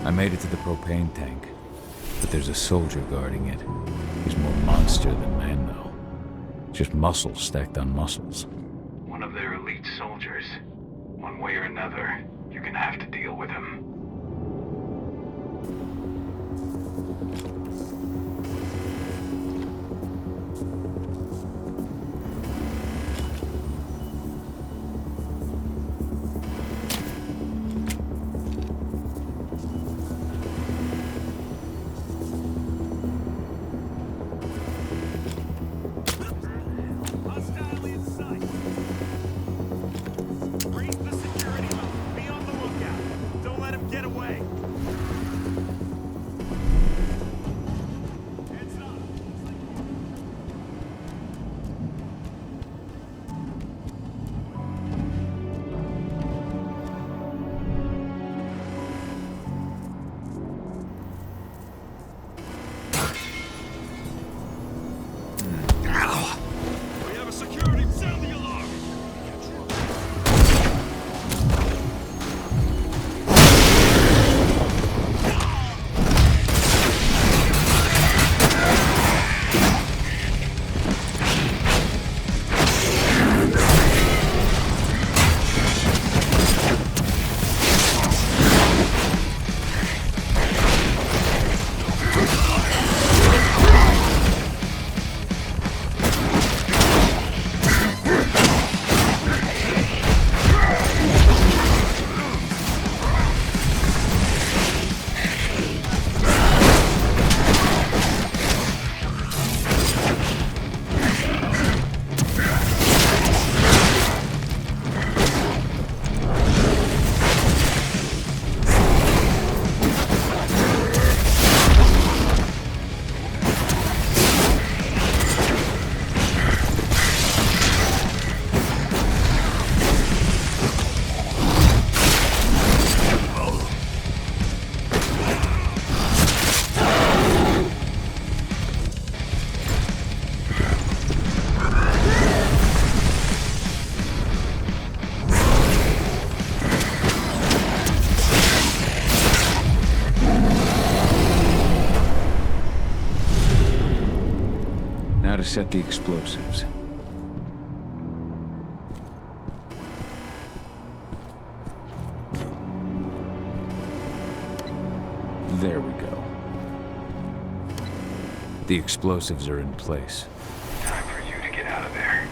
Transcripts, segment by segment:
I made it to the propane tank, but there's a soldier guarding it. He's more monster than man, though. Just muscles stacked on muscles. One of their elite soldiers. One way or another, you're gonna have to deal with him. To set the explosives. There we go. The explosives are in place. Time for you to get out of there.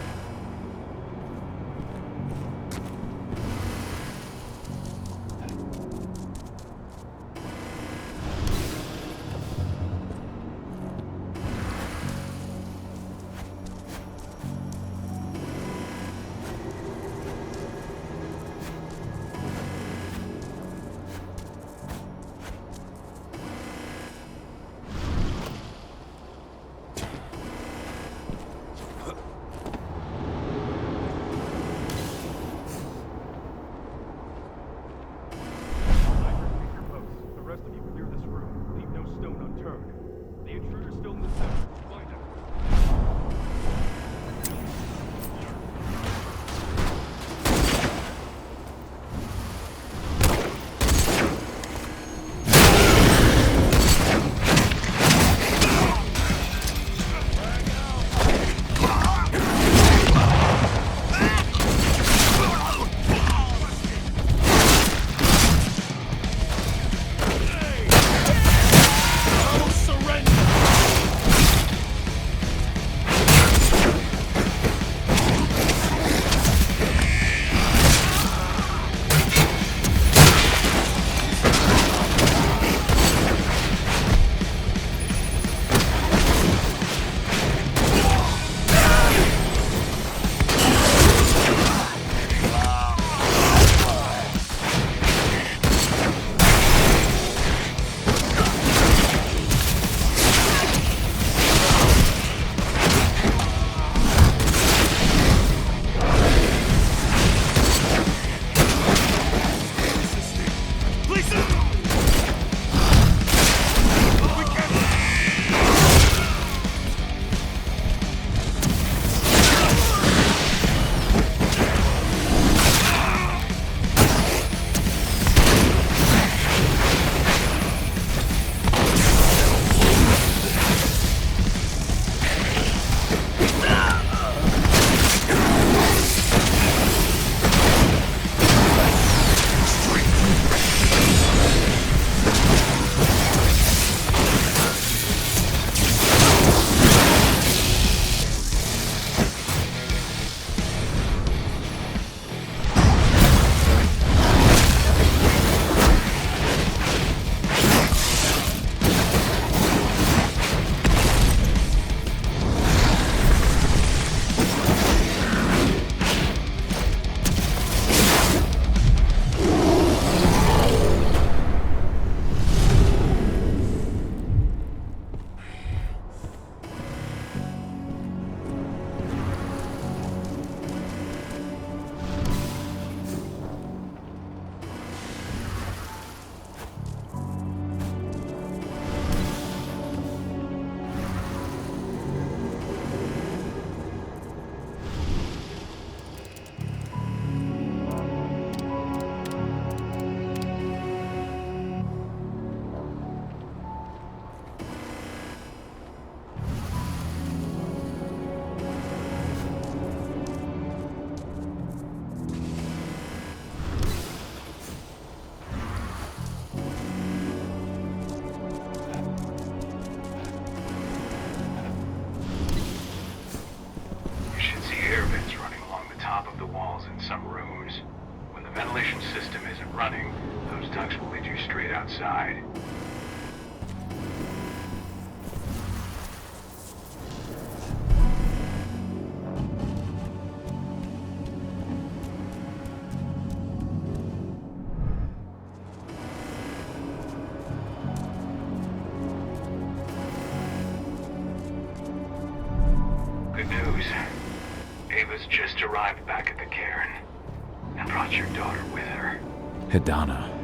running, those ducts will lead you straight outside. Good news. Ava's just arrived back at the cairn and brought your daughter with her. Hidana.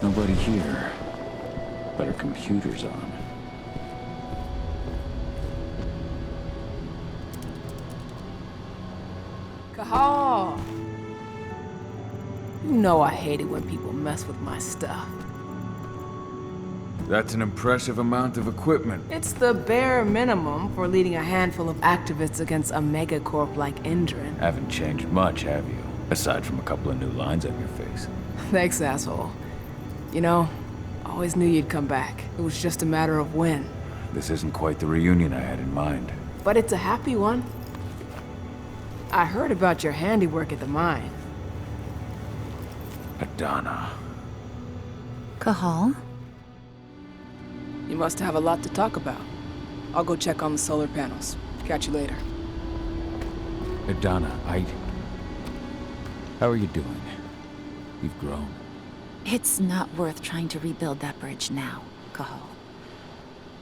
Nobody here. But her computer's on. Cahal! You know I hate it when people mess with my stuff. That's an impressive amount of equipment. It's the bare minimum for leading a handful of activists against a megacorp like Endron. Haven't changed much, have you? Aside from a couple of new lines on your face. Thanks, asshole. You know, I always knew you'd come back. It was just a matter of when. This isn't quite the reunion I had in mind. But it's a happy one. I heard about your handiwork at the mine. Hidana. Cahal? You must have a lot to talk about. I'll go check on the solar panels. Catch you later. Hidana, how are you doing? You've grown. It's not worth trying to rebuild that bridge now, Cahal.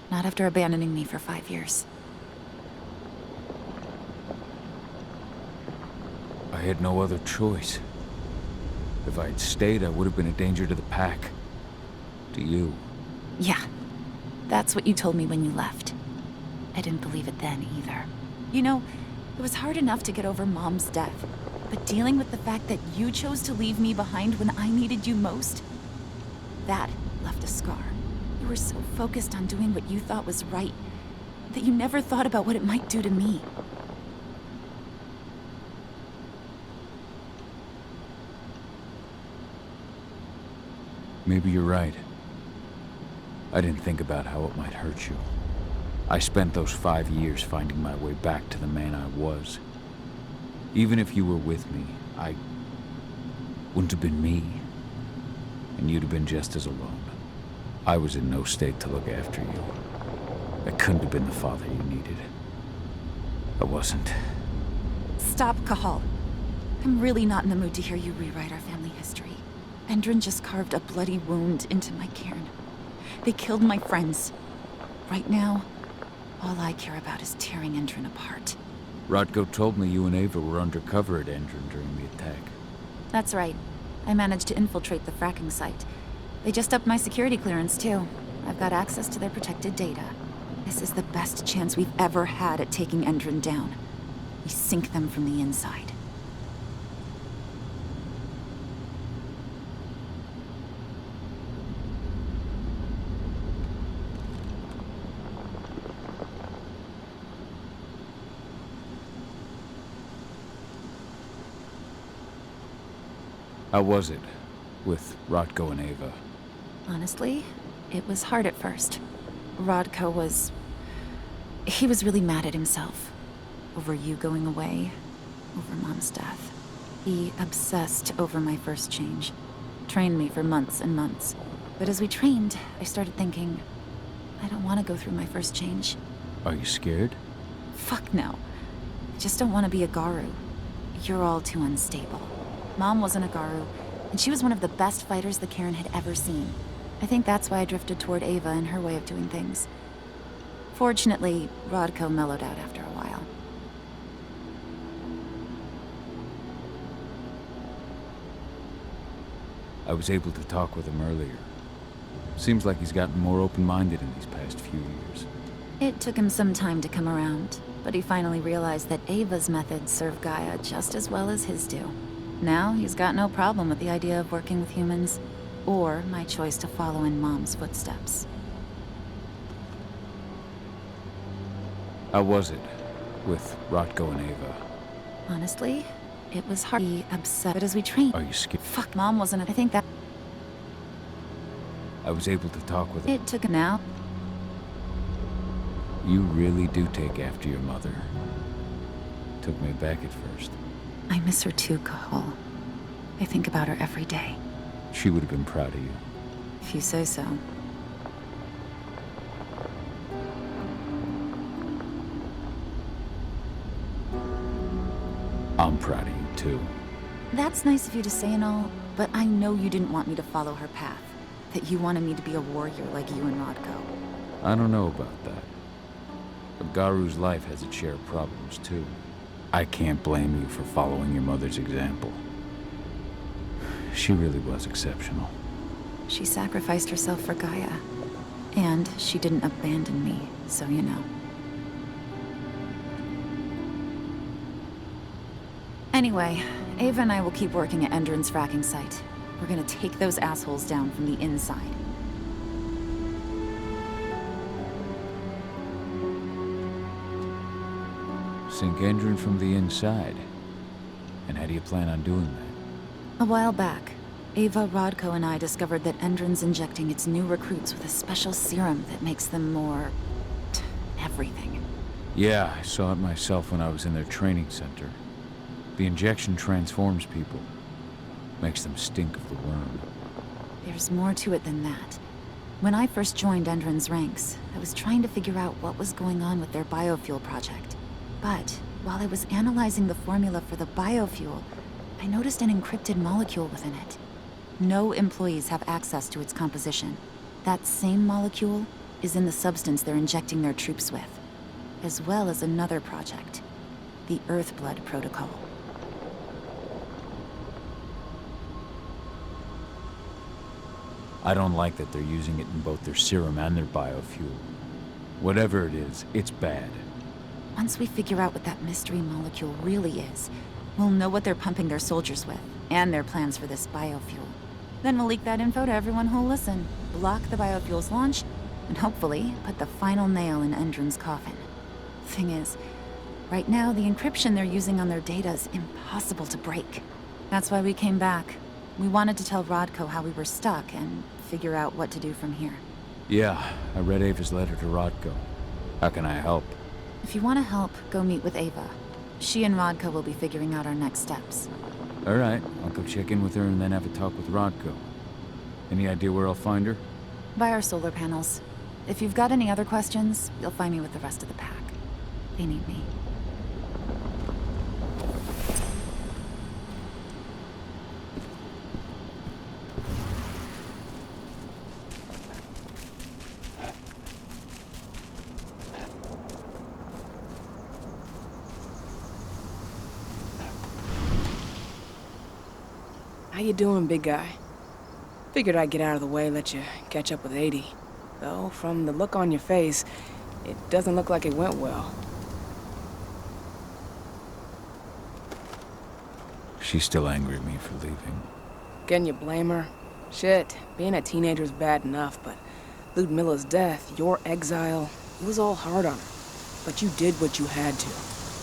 Not after abandoning me for 5 years. I had no other choice. If I had stayed, I would have been a danger to the pack. To you. Yeah. That's what you told me when you left. I didn't believe it then, either. You know, it was hard enough to get over Mom's death. But dealing with the fact that you chose to leave me behind when I needed you most, that left a scar. You were so focused on doing what you thought was right, that you never thought about what it might do to me. Maybe you're right. I didn't think about how it might hurt you. I spent those 5 years finding my way back to the man I was. Even if you were with me, I wouldn't have been me. And you'd have been just as alone. I was in no state to look after you. I couldn't have been the father you needed. I wasn't. Stop, Cahal. I'm really not in the mood to hear you rewrite our family history. Endron just carved a bloody wound into my cairn. They killed my friends. Right now, all I care about is tearing Endron apart. Rotko told me you and Ava were undercover at Endron during the attack. That's right. I managed to infiltrate the fracking site. They just upped my security clearance, too. I've got access to their protected data. This is the best chance we've ever had at taking Endron down. We sink them from the inside. How was it with Rotko and Ava? Honestly, it was hard at first. Rodko was... he was really mad at himself. Over you going away. Over Mom's death. He obsessed over my first change. Trained me for months and months. But as we trained, I started thinking, I don't want to go through my first change. Are you scared? Fuck no. I just don't want to be a Garu. You're all too unstable. Mom wasn't a Garu, and she was one of the best fighters the Cairn had ever seen. I think that's why I drifted toward Ava and her way of doing things. Fortunately, Rodko mellowed out after a while. I was able to talk with him earlier. Seems like he's gotten more open-minded in these past few years. It took him some time to come around, but he finally realized that Ava's methods serve Gaia just as well as his do. Now he's got no problem with the idea of working with humans, or my choice to follow in Mom's footsteps. How was it with Rotko and Ava? Honestly, it was hard to be upset, but as we trained... Are you scared? Fuck, Mom wasn't... I think that... I was able to talk with him. It took him now. You really do take after your mother. Took me aback at first. I miss her too, Cahal. I think about her every day. She would have been proud of you. If you say so. I'm proud of you, too. That's nice of you to say and all, but I know you didn't want me to follow her path. That you wanted me to be a warrior like you and Rodko. I don't know about that. But Garu's life has its share of problems, too. I can't blame you for following your mother's example. She really was exceptional. She sacrificed herself for Gaia. And she didn't abandon me, so you know. Anyway, Ava and I will keep working at Endron's fracking site. We're gonna take those assholes down from the inside. Sink Endron from the inside. And how do you plan on doing that? A while back, Ava, Rodko, and I discovered that Endron's injecting its new recruits with a special serum that makes them more... everything. Yeah, I saw it myself when I was in their training center. The injection transforms people. Makes them stink of the Wyrm. There's more to it than that. When I first joined Endron's ranks, I was trying to figure out what was going on with their biofuel project. But while I was analyzing the formula for the biofuel, I noticed an encrypted molecule within it. No employees have access to its composition. That same molecule is in the substance they're injecting their troops with, as well as another project, the Earthblood protocol. I don't like that they're using it in both their serum and their biofuel. Whatever it is, it's bad. Once we figure out what that mystery molecule really is, we'll know what they're pumping their soldiers with, and their plans for this biofuel. Then we'll leak that info to everyone who'll listen, block the biofuel's launch, and hopefully put the final nail in Endron's coffin. Thing is, right now the encryption they're using on their data is impossible to break. That's why we came back. We wanted to tell Rodko how we were stuck and figure out what to do from here. Yeah, I read Ava's letter to Rodko. How can I help? If you want to help, go meet with Ava. She and Rodko will be figuring out our next steps. All right, I'll go check in with her and then have a talk with Rodko. Any idea where I'll find her? By our solar panels. If you've got any other questions, you'll find me with the rest of the pack. They need me. How you doing, big guy? Figured I'd get out of the way, let you catch up with 80. Though, from the look on your face, it doesn't look like it went well. She's still angry at me for leaving. Can you blame her? Shit, being a teenager's bad enough, but Ludmilla's death, your exile, it was all hard on her. But you did what you had to.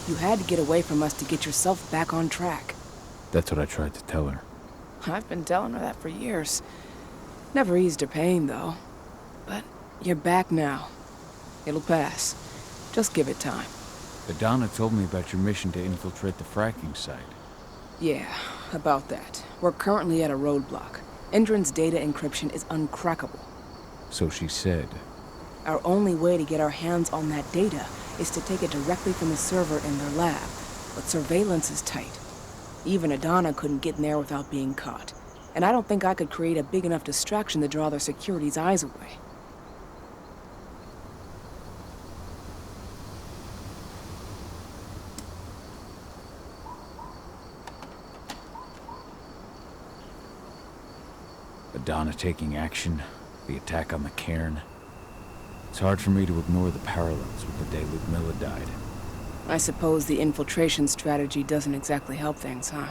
You had to get away from us to get yourself back on track. That's what I tried to tell her. I've been telling her that for years. Never eased her pain, though. But you're back now. It'll pass. Just give it time. Adana told me about your mission to infiltrate the fracking site. Yeah, about that. We're currently at a roadblock. Endron's data encryption is uncrackable. So she said. Our only way to get our hands on that data is to take it directly from the server in their lab. But surveillance is tight. Even Adana couldn't get in there without being caught. And I don't think I could create a big enough distraction to draw their security's eyes away. Adana taking action, the attack on the cairn. It's hard for me to ignore the parallels with the day Ludmilla died. I suppose the infiltration strategy doesn't exactly help things, huh?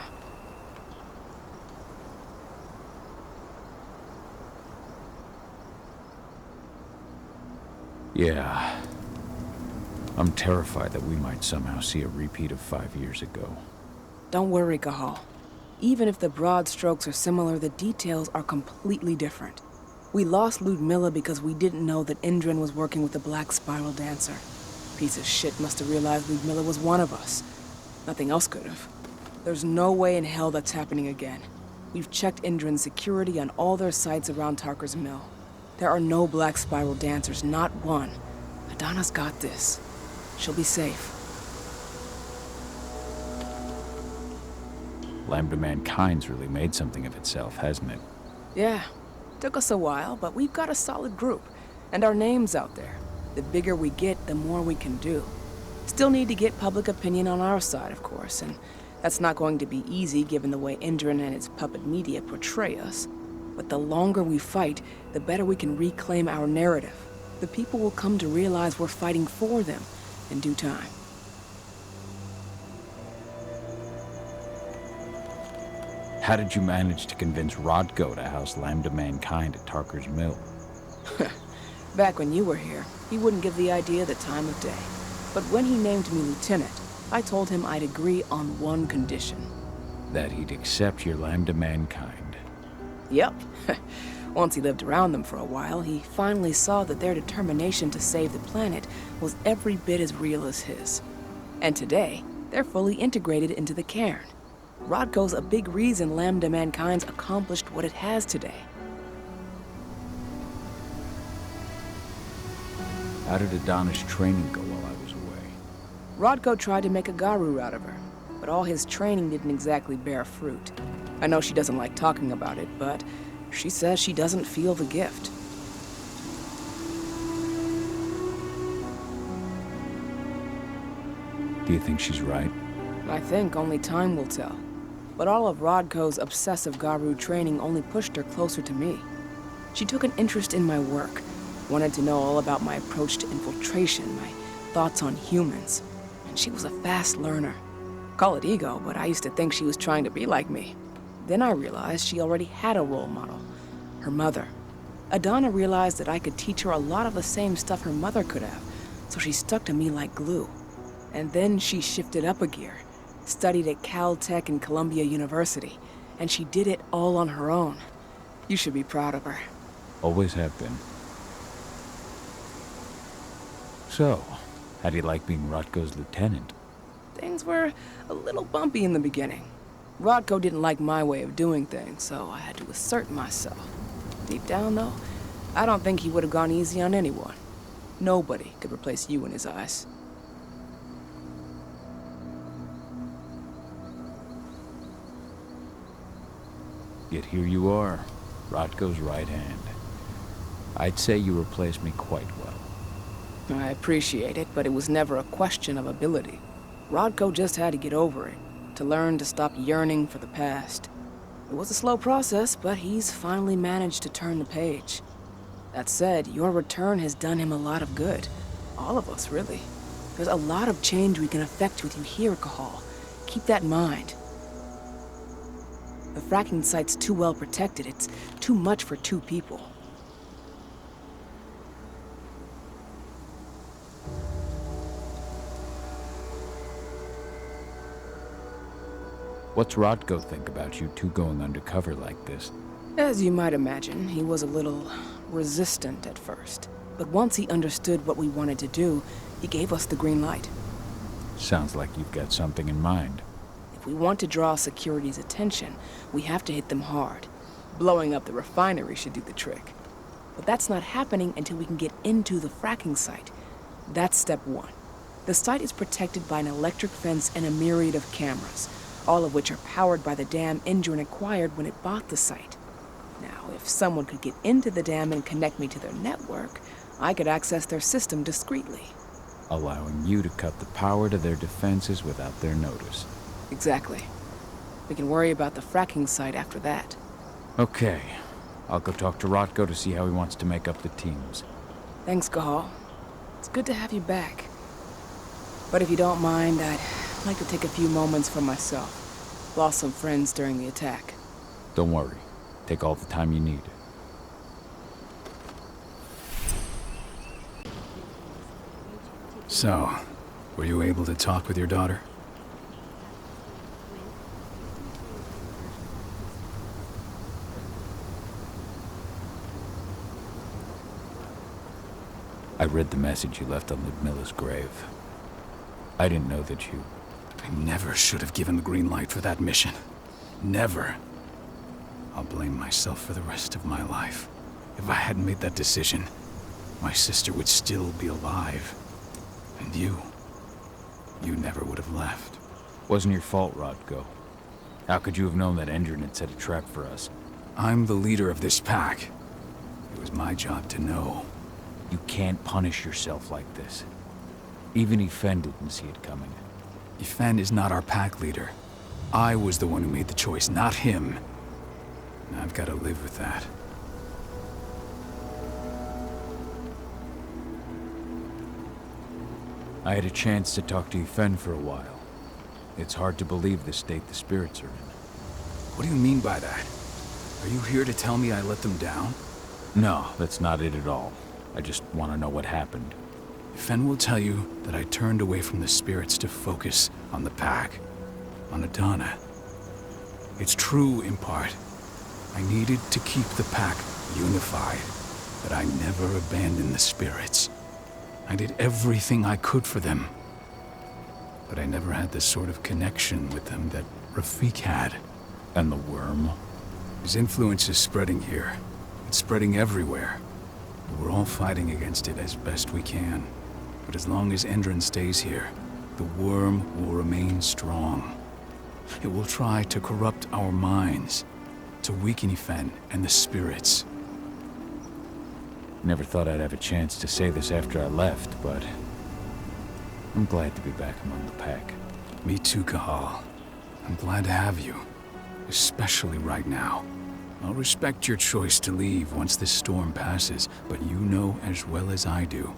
Yeah. I'm terrified that we might somehow see a repeat of 5 years ago. Don't worry, Cahal. Even if the broad strokes are similar, the details are completely different. We lost Ludmilla because we didn't know that Endron was working with the Black Spiral Dancer. Piece of shit must have realized Ludmilla was one of us. Nothing else could have. There's no way in hell that's happening again. We've checked Endron's security on all their sites around Tarker's Mill. There are no Black Spiral Dancers, not one. Adana's got this. She'll be safe. Lambda Mankind's really made something of itself, hasn't it? Yeah. Took us a while, but we've got a solid group. And our name's out there. The bigger we get, the more we can do. Still need to get public opinion on our side, of course, and that's not going to be easy given the way Endron and its puppet media portray us. But the longer we fight, the better we can reclaim our narrative. The people will come to realize we're fighting for them in due time. How did you manage to convince Rodko to house Lambda Mankind at Tarker's Mill? Back when you were here, he wouldn't give the idea the time of day. But when he named me lieutenant, I told him I'd agree on one condition. That he'd accept your Lambda Mankind. Yep. Once he lived around them for a while, he finally saw that their determination to save the planet was every bit as real as his. And today, they're fully integrated into the cairn. Rodko's a big reason Lambda Mankind's accomplished what it has today. How did Adana's training go while I was away? Rodko tried to make a Garu out of her, but all his training didn't exactly bear fruit. I know she doesn't like talking about it, but she says she doesn't feel the gift. Do you think she's right? I think only time will tell. But all of Rodko's obsessive Garu training only pushed her closer to me. She took an interest in my work, wanted to know all about my approach to infiltration, my thoughts on humans, and she was a fast learner. Call it ego, but I used to think she was trying to be like me. Then I realized she already had a role model, her mother. Adana realized that I could teach her a lot of the same stuff her mother could have, so she stuck to me like glue. And then she shifted up a gear, studied at Caltech and Columbia University, and she did it all on her own. You should be proud of her. Always have been. So, how do you like being Rodko's lieutenant? Things were a little bumpy in the beginning. Rodko didn't like my way of doing things, so I had to assert myself. Deep down, though, I don't think he would have gone easy on anyone. Nobody could replace you in his eyes. Yet here you are, Rodko's right hand. I'd say you replaced me quite well. I appreciate it, but it was never a question of ability. Rodko just had to get over it, to learn to stop yearning for the past. It was a slow process, but he's finally managed to turn the page. That said, your return has done him a lot of good. All of us, really. There's a lot of change we can effect with you here, Cahal. Keep that in mind. The fracking site's too well protected. It's too much for 2 people. What's Rodko think about you two going undercover like this? As you might imagine, he was a little resistant at first. But once he understood what we wanted to do, he gave us the green light. Sounds like you've got something in mind. If we want to draw security's attention, we have to hit them hard. Blowing up the refinery should do the trick. But that's not happening until we can get into the fracking site. That's step 1. The site is protected by an electric fence and a myriad of cameras, all of which are powered by the dam Endron acquired when it bought the site. Now, if someone could get into the dam and connect me to their network, I could access their system discreetly. Allowing you to cut the power to their defenses without their notice. Exactly. We can worry about the fracking site after that. Okay. I'll go talk to Rotko to see how he wants to make up the teams. Thanks, Cahal. It's good to have you back. But if you don't mind, I'd like to take a few moments for myself. Lost some friends during the attack. Don't worry. Take all the time you need. So, were you able to talk with your daughter? I read the message you left on Ludmilla's grave. I didn't know that you... I never should have given the green light for that mission. Never. I'll blame myself for the rest of my life. If I hadn't made that decision, my sister would still be alive. And you never would have left. Wasn't your fault, Rotko. How could you have known that Endron had set a trap for us? I'm the leader of this pack. It was my job to know. You can't punish yourself like this. Even Yfen didn't see it coming. Yfen is not our pack leader. I was the one who made the choice, not him. And I've got to live with that. I had a chance to talk to Yfen for a while. It's hard to believe the state the spirits are in. What do you mean by that? Are you here to tell me I let them down? No, that's not it at all. I just want to know what happened. Yfen will tell you that I turned away from the spirits to focus on the pack, on Adana. It's true in part. I needed to keep the pack unified, but I never abandoned the spirits. I did everything I could for them, but I never had the sort of connection with them that Rafik had. And the Wyrm? His influence is spreading here. It's spreading everywhere. We're all fighting against it as best we can. But as long as Endron stays here, the Wyrm will remain strong. It will try to corrupt our minds, to weaken Yfen and the spirits. Never thought I'd have a chance to say this after I left, but I'm glad to be back among the pack. Me too, Cahal. I'm glad to have you, especially right now. I'll respect your choice to leave once this storm passes, but you know as well as I do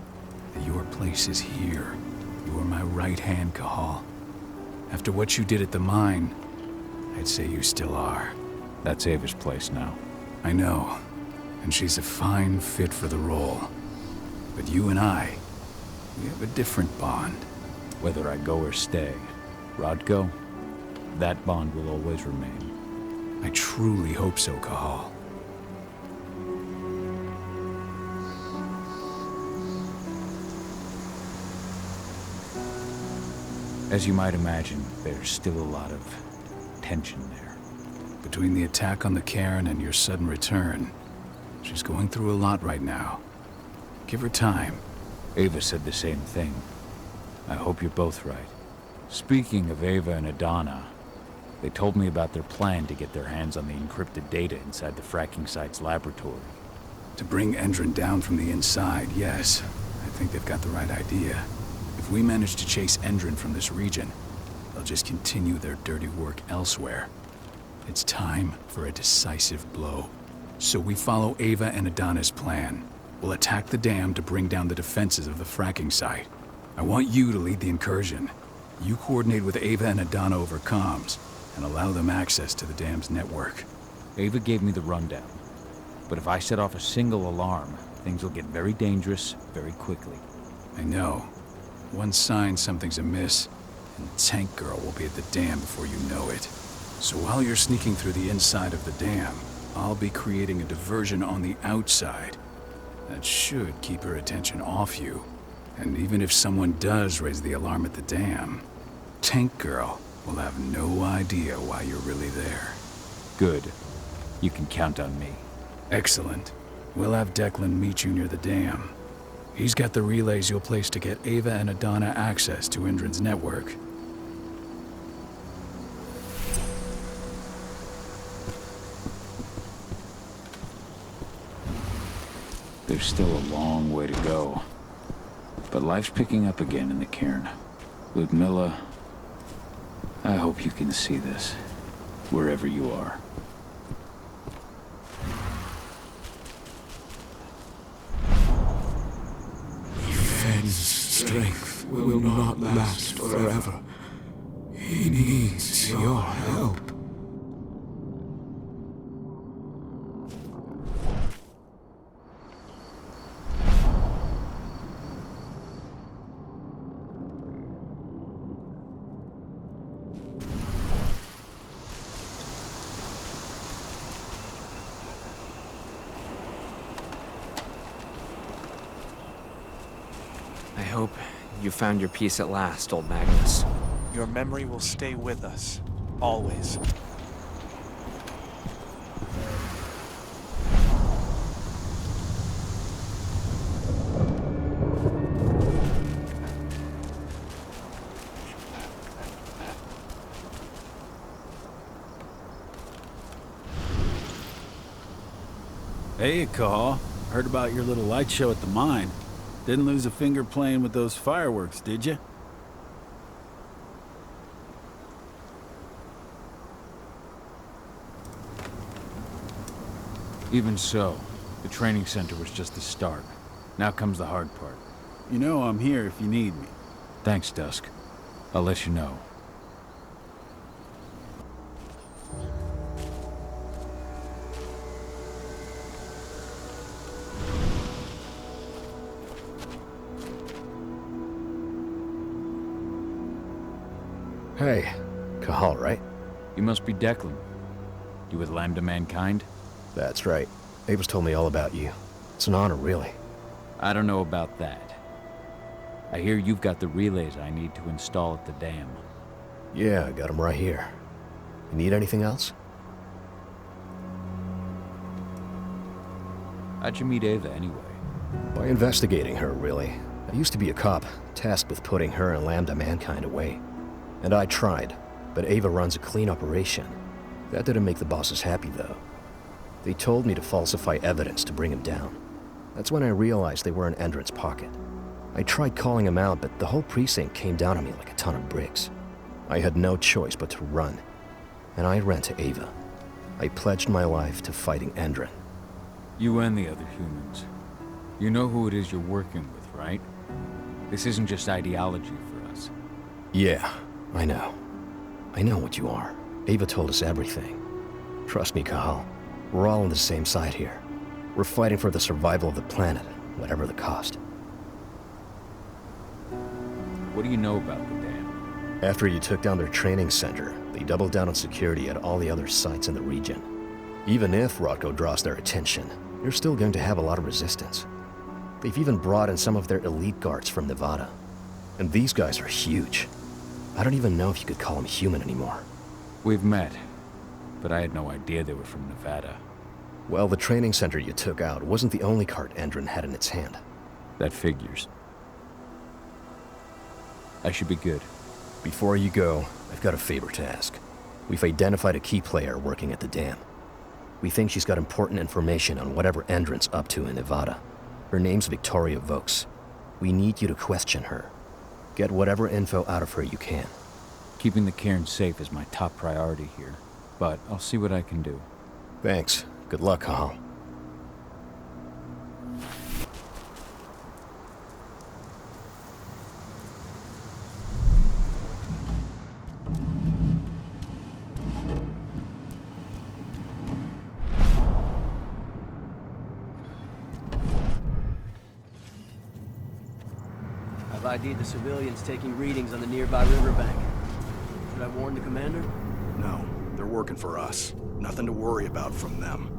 that your place is here. You are my right hand, Cahal. After what you did at the mine, I'd say you still are. That's Ava's place now. I know, and she's a fine fit for the role. But you and I, we have a different bond. Whether I go or stay, Rotko, that bond will always remain. I truly hope so, Cahal. As you might imagine, there's still a lot of tension there. Between the attack on the cairn and your sudden return, she's going through a lot right now. Give her time. Ava said the same thing. I hope you're both right. Speaking of Ava and Adana, they told me about their plan to get their hands on the encrypted data inside the fracking site's laboratory. To bring Endron down from the inside, yes. I think they've got the right idea. If we manage to chase Endron from this region, they'll just continue their dirty work elsewhere. It's time for a decisive blow. So we follow Ava and Adana's plan. We'll attack the dam to bring down the defenses of the fracking site. I want you to lead the incursion. You coordinate with Ava and Adana over comms, and allow them access to the dam's network. Ava gave me the rundown. But if I set off a single alarm, things will get very dangerous very quickly. I know. One sign something's amiss, and Tank Girl will be at the dam before you know it. So while you're sneaking through the inside of the dam, I'll be creating a diversion on the outside. That should keep her attention off you. And even if someone does raise the alarm at the dam, Tank Girl will have no idea why you're really there. Good. You can count on me. Excellent. We'll have Declan meet you near the dam. He's got the relays you'll place to get Ava and Adana access to Endron's network. There's still a long way to go. But life's picking up again in the cairn. Ludmilla, I hope you can see this, wherever you are. last forever. He needs your help. I hope you found your peace at last, old Magnus. Your memory will stay with us, always. Hey, Cahal. Heard about your little light show at the mine. Didn't lose a finger playing with those fireworks, did you? Even so, the training center was just the start. Now comes the hard part. You know I'm here if you need me. Thanks, Dusk. I'll let you know. Hey, Cahal, right? You must be Declan. You with Lambda Mankind? That's right. Ava's told me all about you. It's an honor, really. I don't know about that. I hear you've got the relays I need to install at the dam. Yeah, I got them right here. You need anything else? How'd you meet Ava anyway? By investigating her, really. I used to be a cop, tasked with putting her and Lambda Mankind away. And I tried, but Ava runs a clean operation. That didn't make the bosses happy, though. They told me to falsify evidence to bring him down. That's when I realized they were in Endron's pocket. I tried calling him out, but the whole precinct came down on me like a ton of bricks. I had no choice but to run, and I ran to Ava. I pledged my life to fighting Endron. You and the other humans. You know who it is you're working with, right? This isn't just ideology for us. Yeah, I know. I know what you are. Ava told us everything. Trust me, Cahal. We're all on the same side here. We're fighting for the survival of the planet, whatever the cost. What do you know about the dam? After you took down their training center, they doubled down on security at all the other sites in the region. Even if Rotko draws their attention, you're still going to have a lot of resistance. They've even brought in some of their elite guards from Nevada. And these guys are huge. I don't even know if you could call them human anymore. We've met, but I had no idea they were from Nevada. Well, the training center you took out wasn't the only cart Endron had in its hand. That figures. I should be good. Before you go, I've got a favor to ask. We've identified a key player working at the dam. We think she's got important information on whatever Endron's up to in Nevada. Her name's Victoria Vokes. We need you to question her. Get whatever info out of her you can. Keeping the cairn safe is my top priority here, but I'll see what I can do. Thanks. Good luck, Cahal. I've ID'd the civilians taking readings on the nearby riverbank. Should I warn the commander? No, they're working for us. Nothing to worry about from them.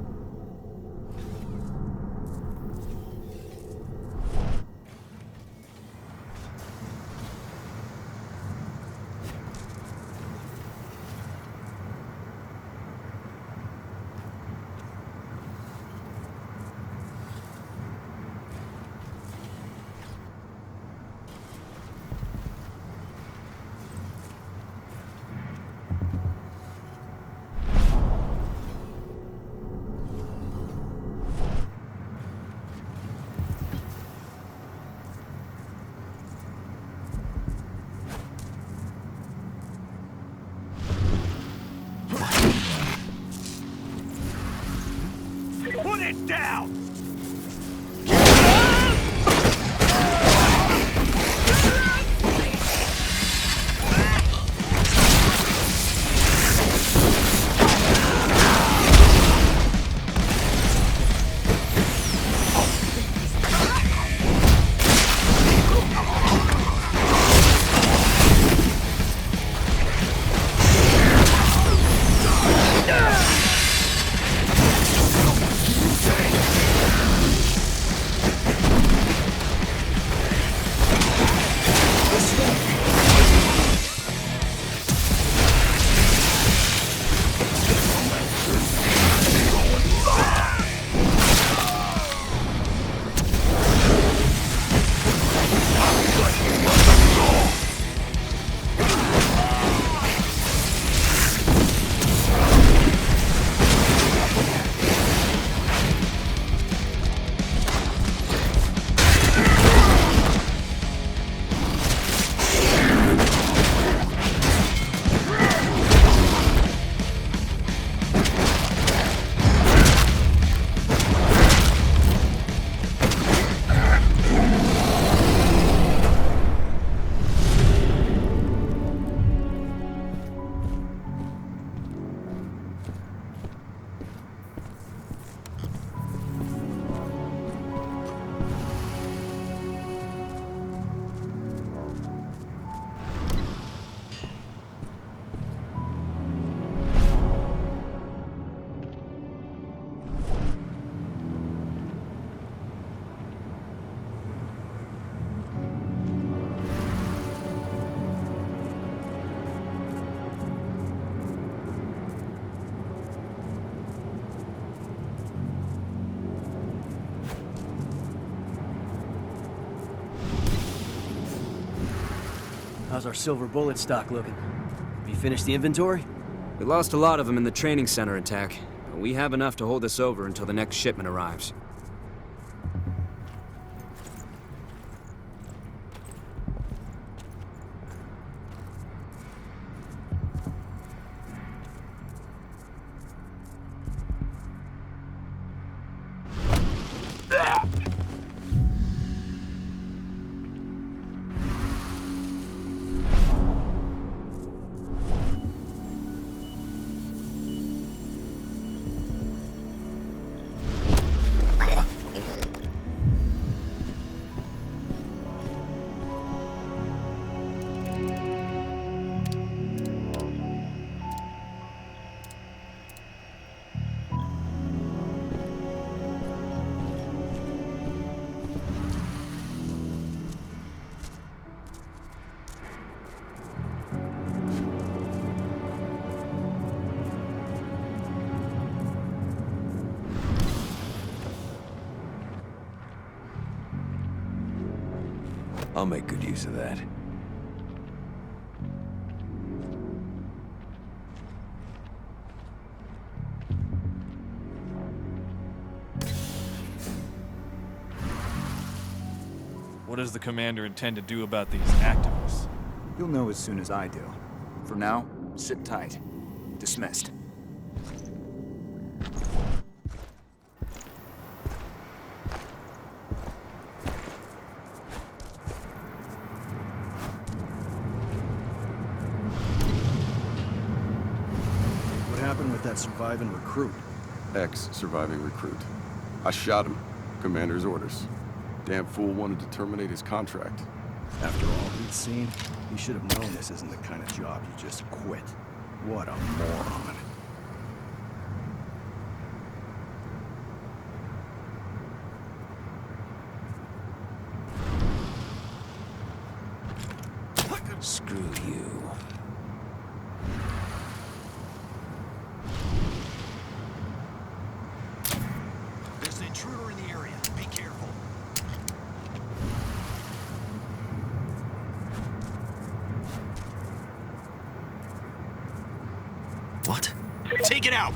How's our silver bullet stock looking? Have you finished the inventory? We lost a lot of them in the training center attack, but we have enough to hold us over until the next shipment arrives. I'll make good use of that. What does the commander intend to do about these activists? You'll know as soon as I do. For now, sit tight. Dismissed. What happened with that surviving recruit? Ex-surviving recruit. I shot him. Commander's orders. Damn fool wanted to terminate his contract. After all he'd seen, he should have known this isn't the kind of job you just quit. What a moron. Screw you. There's an intruder in the area. Be careful. What? Take it out!